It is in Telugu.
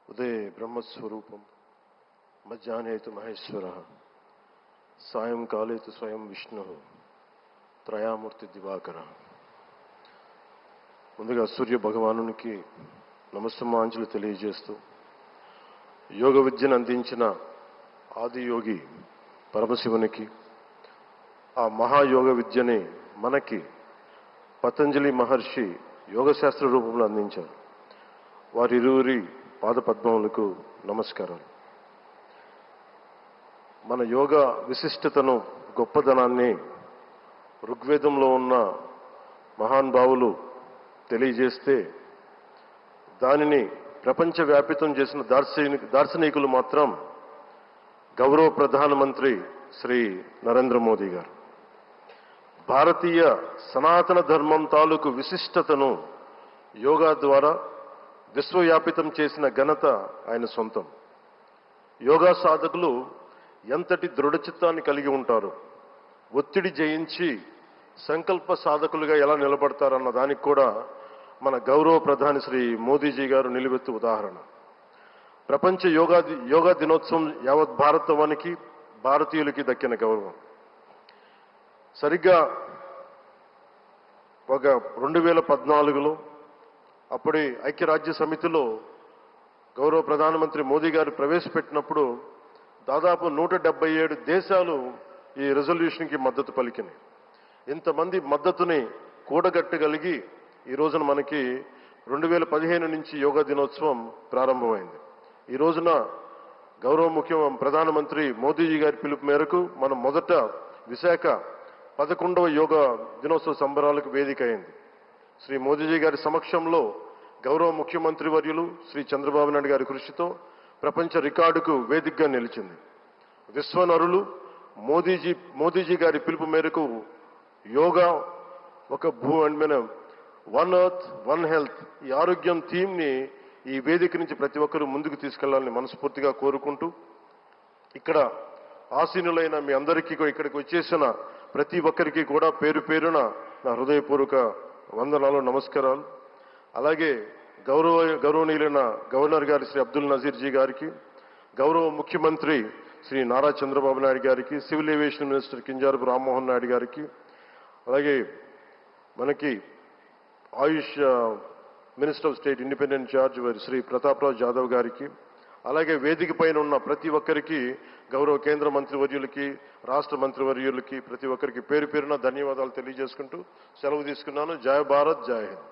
ఉదయ బ్రహ్మస్వరూపం మధ్యాహ్నేతు మహేశ్వర సాయంకాలేతు స్వయం విష్ణు త్రయామూర్తి దివాకర. ముందుగా సూర్య భగవానునికి నమస్సుమాంజలు తెలియజేస్తూ యోగ విద్యను అందించిన ఆదియోగి పరమశివునికి, ఆ మహాయోగ విద్యని మనకి పతంజలి మహర్షి యోగశాస్త్ర రూపంలో అందించారు. వారిరువురి పాదపద్మములకు నమస్కారాలు. మన యోగ విశిష్టతను, గొప్పదనాన్ని ఋగ్వేదంలో ఉన్న మహానుభావులు తెలియజేస్తే దానిని ప్రపంచవ్యాపితం చేసిన దార్శనికులు మాత్రం గౌరవ ప్రధానమంత్రి శ్రీ నరేంద్ర మోదీ గారు. భారతీయ సనాతన ధర్మం తాలూకు విశిష్టతను యోగా ద్వారా విశ్వవ్యాపితం చేసిన ఘనత ఆయన సొంతం. యోగా సాధకులు ఎంతటి దృఢచిత్తాన్ని కలిగి ఉంటారు, ఒత్తిడి జయించి సంకల్ప సాధకులుగా ఎలా నిలబడతారన్న దానికి కూడా మన గౌరవ ప్రధాని శ్రీ మోదీజీ గారు నిలువెత్తు ఉదాహరణ. ప్రపంచ యోగా దినోత్సవం యావత్ భారతవానికి, భారతీయులకి దక్కిన గౌరవం. సరిగ్గా ఒక 2014లో అప్పటి ఐక్యరాజ్య సమితిలో గౌరవ ప్రధానమంత్రి మోదీ గారు ప్రవేశపెట్టినప్పుడు దాదాపు 177 దేశాలు ఈ రెజల్యూషన్కి మద్దతు పలికినాయి. ఇంతమంది మద్దతుని కూడగట్టగలిగి ఈ రోజున మనకి 2015 నుంచి యోగా దినోత్సవం ప్రారంభమైంది. ఈ రోజున గౌరవ ప్రధానమంత్రి మోదీజీ గారి పిలుపు మేరకు మనం మొదట విశాఖ 11వ యోగా దినోత్సవ సంబరాలకు వేదిక అయింది. శ్రీ మోదీజీ గారి సమక్షంలో గౌరవ ముఖ్యమంత్రి వర్యులు శ్రీ చంద్రబాబు నాయుడు గారి కృషితో ప్రపంచ రికార్డుకు వేదికగా నిలిచింది. విశ్వనరులు మోదీజీ గారి పిలుపు మేరకు యోగా ఒక వన్ ఎర్త్ వన్ హెల్త్, ఈ ఆరోగ్యం థీమ్ని ఈ వేదిక నుంచి ప్రతి ఒక్కరూ ముందుకు తీసుకెళ్లాలని మనస్ఫూర్తిగా కోరుకుంటూ, ఇక్కడ ఆసీనులైన మీ అందరికీ, ఇక్కడికి వచ్చేసిన ప్రతి ఒక్కరికి కూడా పేరు పేరున నా హృదయపూర్వక వందనాలు, నమస్కారాలు. అలాగే గౌరవనీయులైన గవర్నర్ గారి శ్రీ అబ్దుల్ నజీర్ జీ గారికి, గౌరవ ముఖ్యమంత్రి శ్రీ నారా చంద్రబాబు నాయుడు గారికి, civil aviation minister Kinjarapu Rammohan Naidu గారికి, అలాగే మనకి Ayush minister of state independent charge Shri Prataprao Jadhav గారికి, అలాగే వేదిక పైన ఉన్న ప్రతి ఒక్కరికి, గౌరవ కేంద్ర మంత్రివర్యులకి, రాష్ట్ర మంత్రివర్యులకి, ప్రతి ఒక్కరికి పేరు పేరున ధన్యవాదాలు తెలియజేసుకుంటూ సెలవు తీసుకున్నాను. జై భారత్, జై హింద్.